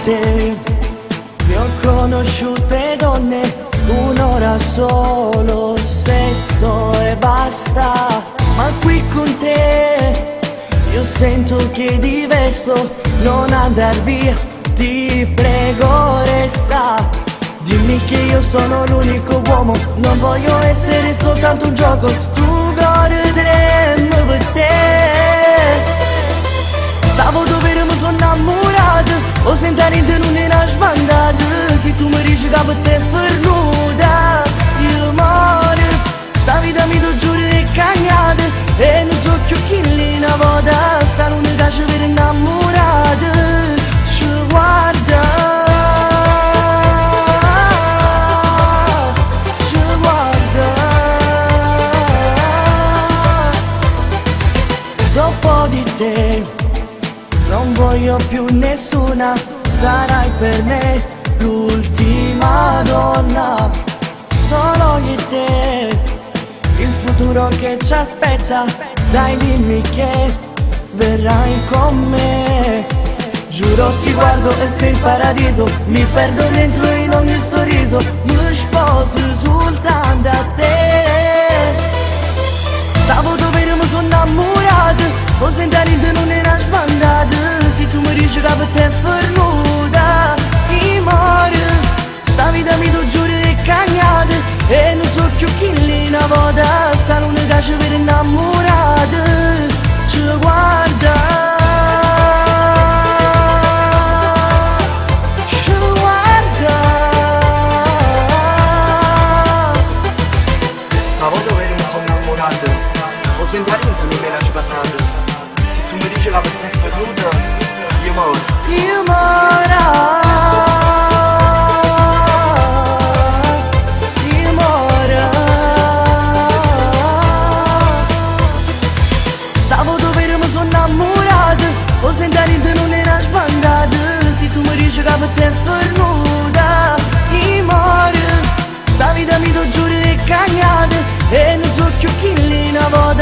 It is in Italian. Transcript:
te, ne ho conosciute donne, un'ora solo, sesso e basta. Ma qui con te io sento che è diverso, non andar via, ti prego resta. Dimmi che io sono l'unico uomo, non voglio essere soltanto un gioco, stugordremo per te. Stavo dove mi sono innamorato, o sentare in te non era sbandata. Se tu mi dici che per te è fernuta, io moro. Sta vita mi do giuro è cagnata, e non so più chi lì una volta. Sta l'unica ci vede innamorata, ci guarda, ci guarda. Dopo di te non voglio più nessuna, sarai per me l'ultima donna. Solo io e te, il futuro che ci aspetta, dai dimmi che verrai con me. Giuro ti guardo e sei il paradiso, mi perdo dentro in ogni sorriso, mi sposo soltanto a te. Stavo dove mi sono innamorato, o sentare in te non era sbandata. Se tu mi dici che per te è fernuta, io moro. Sta vita mi do giuro è cagnata, e non so più chi lì una volta. Sta l'unica ci vede innamorata, ci guarda, ci guarda. Stavo dove mi sono innamorato, o sentare in te non era sbandata. Se tu mi dici che per te è fernuta, io moro. Io moro. O sentare in te non era sbandata. Se tu mi dici che per te è fernuta, io moro. Sta vita mi do giuro è cagnata, e non so più chi lì una volta.